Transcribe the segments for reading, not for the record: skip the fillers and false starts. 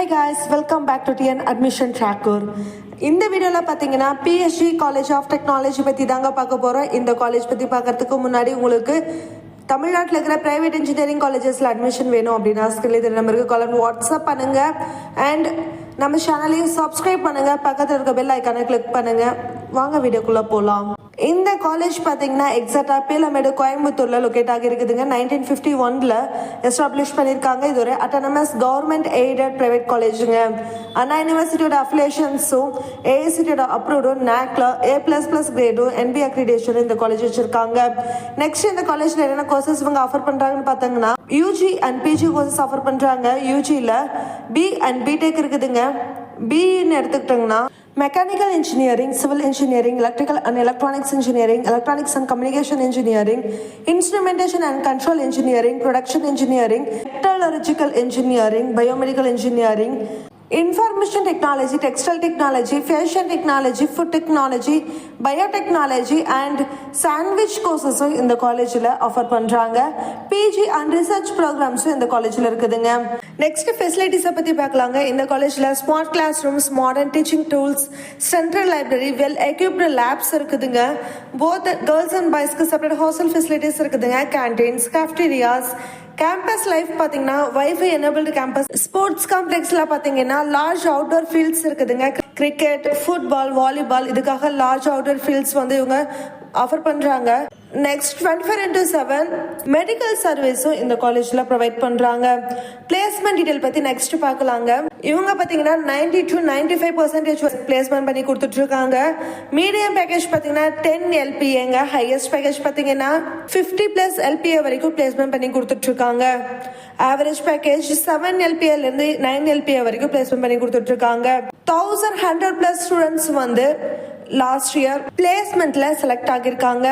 Hi guys, welcome back to TN Admission Tracker. இந்த வீடியோவில் பார்த்தீங்கன்னா PSG காலேஜ் ஆஃப் டெக்னாலஜி பற்றி தாங்க பார்க்க போகிறோம். இந்த காலேஜ் பற்றி பார்க்கறதுக்கு முன்னாடி உங்களுக்கு தமிழ்நாட்டில் இருக்கிற ப்ரைவேட் இன்ஜினியரிங் காலேஜஸில் அட்மிஷன் வேணும் அப்படின்னா ஸ்கில் இது நம்பருக்கு கால் வாட்ஸ்அப் பண்ணுங்கள். அண்ட் நம்ம சேனலையும் சப்ஸ்கிரைப் பண்ணுங்கள். பக்கத்தில் இருக்க பெல் ஐக்கானை கிளிக் பண்ணுங்கள். வாங்க வீடியோக்குள்ளே போகலாம். இந்த காலேஜ் பார்த்தீங்கன்னா எக்ஸாக்டாக பீலமேடு கோயம்புத்தூரில் லொக்கேட் ஆகிருக்குதுங்க. 1951 எஸ்டாப்ளிஷ் பண்ணியிருக்காங்க. இது ஒரு அட்டானமஸ் கவர்மெண்ட் எய்டட் ப்ரைவேட் காலேஜுங்க. அண்ணா யூனிவர்சிட்டியோட அஃபிலியேஷன்ஸும் ஏஐசிடியோட அப்ரூவ்டும் NACல A++ கிரேடும் NB அக்ரிடேஷனும் இந்த காலேஜ் வச்சிருக்காங்க. நெக்ஸ்ட் இந்த காலேஜில் என்னென்ன கோர்சஸ் இவங்க ஆஃபர் பண்ணுறாங்கன்னு பார்த்தீங்கன்னா UG and PG courses offer பண்ணுறாங்க. யூஜியில் பி அண்ட் பிடெக் இருக்குதுங்க. பின்னு எடுத்துக்கிட்டோங்கன்னா mechanical engineering, civil engineering, electrical and electronics engineering, electronics and communication engineering, instrumentation and control engineering, production engineering, metallurgical engineering, biomedical engineering, information technology, textile technology, fashion technology, food technology, biotechnology and sandwich கோர்சஸும் இந்த காலேஜில் offer பண்ணுறாங்க. PG and research ப்ரோக்ராம்ஸும் இந்த காலேஜில் இருக்குதுங்க. Next ஃபெசிலிட்டிஸை பற்றி பார்க்கலாங்க. இந்த காலேஜில் smart class rooms, modern teaching tools, central library, well equipped labs இருக்குதுங்க. போத் கேர்ள்ஸ் அண்ட் பாய்ஸ்க்கு செப்பரேட் ஹாஸ்டல் ஃபெசிலிட்டிஸ் இருக்குதுங்க. கேன்டீன்ஸ், கேஃப்டீரியாஸ், கேம்பஸ் லைஃப் பார்த்தீங்கன்னா வைஃபை எனேபிள்டு கேம்பஸ். ஸ்போர்ட்ஸ் காம்ப்ளெக்ஸில் பார்த்தீங்கன்னா லார்ஜ் அவுட்டோர் ஃபீல்ட்ஸ் இருக்குதுங்க. கிரிக்கெட், ஃபுட்பால், வாலிபால் இதுக்காக large outdoor fields வந்து இவங்க ஆஃபர் பண்ணுறாங்க. நெக்ஸ்ட் 24/7 மெடிக்கல் சர்வீஸும் இந்த காலேஜில் ப்ரொவைட் பண்ணுறாங்க. பிளேஸ்மெண்ட் டீடைல் பற்றி நெக்ஸ்ட் பார்க்கலாங்க. இவங்க பார்த்தீங்கன்னா 90 to 95% பிளேஸ்மெண்ட் பண்ணி கொடுத்துட்ருக்காங்க. மீடியம் பேக்கேஜ் பார்த்தீங்கன்னா 10 LPAங்க. ஹையஸ்ட் பேக்கேஜ் பார்த்தீங்கன்னா 50+ LPA வரைக்கும் பிளேஸ்மெண்ட் பண்ணி கொடுத்துட்ருக்காங்க. ஆவரேஜ் பேக்கேஜ் 7 LPAலேருந்து 9 LPA வரைக்கும் பிளேஸ்மெண்ட் பண்ணி கொடுத்துட்ருக்காங்க. 1100+ ஸ்டூடெண்ட்ஸ் வந்து லாஸ்ட் இயர் பிளேஸ்மெண்ட்ல செலக்ட் ஆகியிருக்காங்க.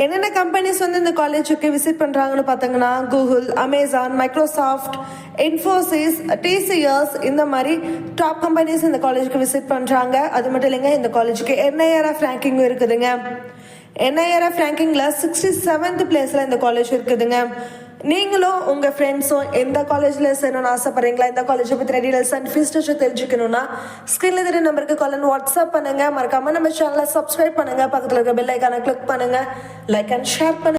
என்னென்ன கம்பெனிஸ் வந்து இந்த காலேஜுக்கு விசிட் பண்றாங்கன்னு பார்த்தீங்கன்னா Google, Amazon, Microsoft, Infosys, TCS இந்த மாதிரி டாப் கம்பெனிஸ் இந்த காலேஜுக்கு விசிட் பண்றாங்க. அது மட்டும் இல்லைங்க, இந்த காலேஜுக்கு NIRF ரேங்கிங்கும் இருக்குதுங்க. NIRF ரேங்கிங்ல 67th பிளேஸ்ல இந்த காலேஜ் இருக்குதுங்க. நீங்களும் உங்க ஃப்ரெண்ட்ஸும் எந்த காலேஜ்ல சேரணும்னு ஆசைப்படுறீங்களா, இந்த காலேஜை பத்தி டீடைல்ஸ் அண்ட் ஃபீஸ் ஸ்ட்ரக்சர் தெரிஞ்சுக்கணும்னா ஸ்கிரீன்ல தெரிய நம்பருக்கு கால் அண்ட் வாட்ஸ்அப் பண்ணுங்க. மறக்காம நம்ம சேனலை சப்ஸ்கிரைப் பண்ணுங்க. பக்கத்துல இருக்க பெல் ஐக்கானை கிளிக் பண்ணுங்க. லைக் அண்ட் ஷேர் பண்ணுங்க.